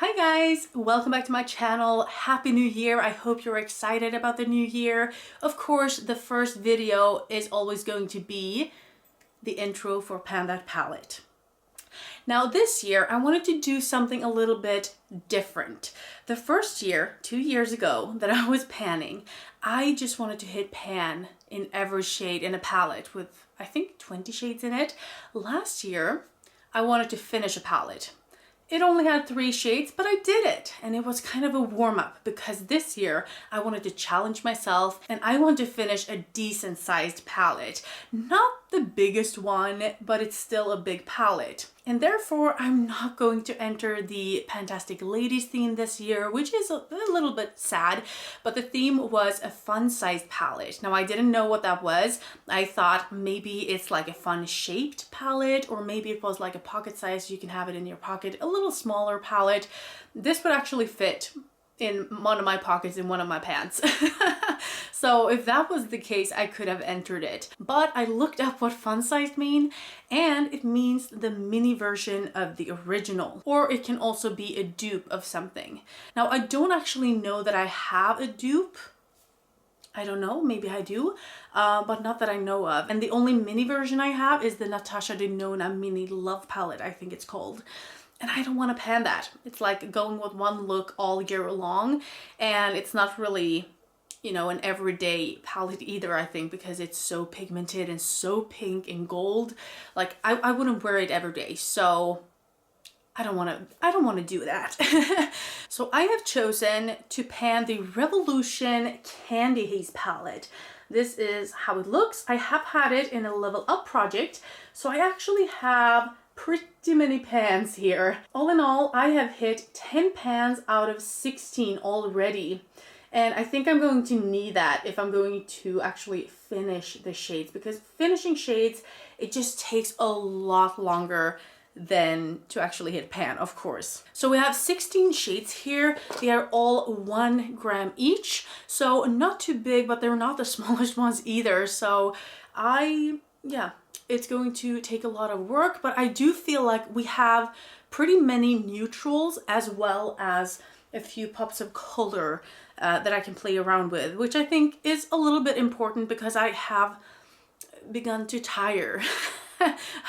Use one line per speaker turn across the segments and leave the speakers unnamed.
Hi guys, welcome back to my channel. Happy New Year. I hope you're excited about the new year. Of course, the first video is always going to be the intro for Pan That Palette. Now this year, I wanted to do something a little bit different. The first year, 2 years ago, that I was panning, I just wanted to hit pan in every shade in a palette with, I think, 20 shades in it. Last year, I wanted to finish a palette. It only had 3 shades, but I did it. And it was kind of a warm-up because this year I wanted to challenge myself and I want to finish a decent sized palette. Not the biggest one, but it's still a big palette. And therefore I'm not going to enter the Fantastic Ladies theme this year, which is a little bit sad, but the theme was a fun sized palette. Now I didn't know what that was. I thought maybe it's like a fun shaped palette, or maybe it was like a pocket size so you can have it in your pocket, a little smaller palette. This would actually fit in one of my pockets in one of my pants. So if that was the case, I could have entered it. But I looked up what fun size mean, and it means the mini version of the original, or it can also be a dupe of something. Now I don't actually know that I have a dupe. I don't know, maybe I do, but not that I know of. And the only mini version I have is the Natasha Denona Mini Love Palette, I think it's called. And I don't want to pan that. It's like going with one look all year long, and it's not really, you know, an everyday palette either, I think, because it's so pigmented and so pink and gold. Like I wouldn't wear it every day, so I don't want to do that. So I have chosen to pan the Revolution Candy Haze palette. This is how it looks. I have had it in a level up project, so I actually have pretty many pans here. All in all, I have hit 10 pans out of 16 already. And I think I'm going to need that if I'm going to actually finish the shades, because finishing shades, it just takes a lot longer than to actually hit pan, of course. So we have 16 shades here. They are all 1 gram each. So not too big, but they're not the smallest ones either. So yeah, it's going to take a lot of work, but I do feel like we have pretty many neutrals as well as a few pops of color that I can play around with, which I think is a little bit important because I have begun to tire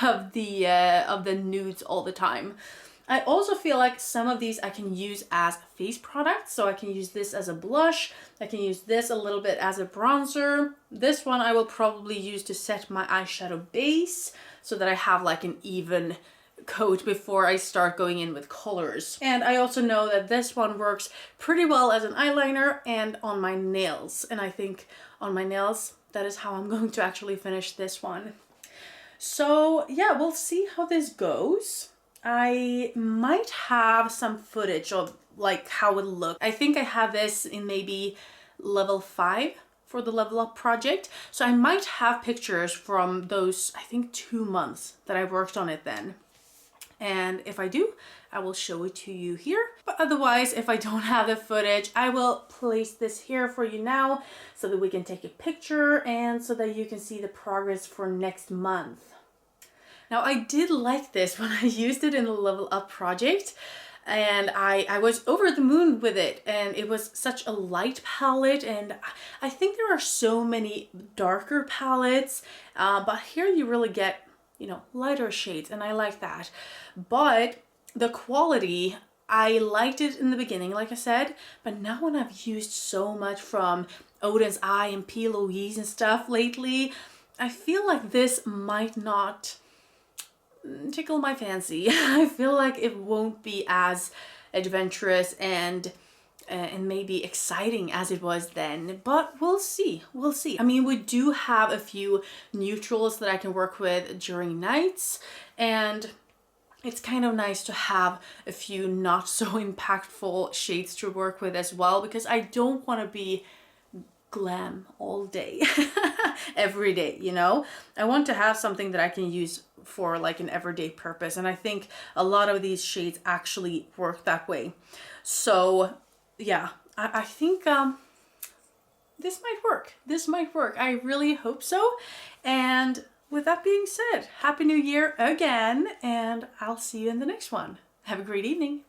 of the nudes all the time. I also feel like some of these I can use as face products. So I can use this as a blush. I can use this a little bit as a bronzer. This one I will probably use to set my eyeshadow base so that I have like an even coat before I start going in with colors. And I also know that this one works pretty well as an eyeliner and on my nails. And I think on my nails, that is how I'm going to actually finish this one. So yeah, we'll see how this goes. I might have some footage of like how it looked. I think I have this in maybe level 5 for the level up project. So I might have pictures from those, I think 2 months that I worked on it then. And if I do, I will show it to you here. But otherwise, if I don't have the footage, I will place this here for you now so that we can take a picture and so that you can see the progress for next month. Now, I did like this when I used it in the level up project, and I was over the moon with it, and it was such a light palette, and I think there are so many darker palettes, but here you really get, you know, lighter shades, and I like that. But the quality, I liked it in the beginning, like I said, but now when I've used so much from Odin's Eye and P. Louise and stuff lately, I feel like this might not tickle my fancy. I feel like it won't be as adventurous and maybe exciting as it was then, but we'll see. We'll see. I mean, we do have a few neutrals that I can work with during nights, and it's kind of nice to have a few not so impactful shades to work with as well, because I don't want to be glam all day every day, you know. I want to have something that I can use for like an everyday purpose, and I think a lot of these shades actually work that way. So yeah, I think this might work. This might work. I really hope so. And with that being said, Happy New Year again, and I'll see you in the next one. Have a great evening.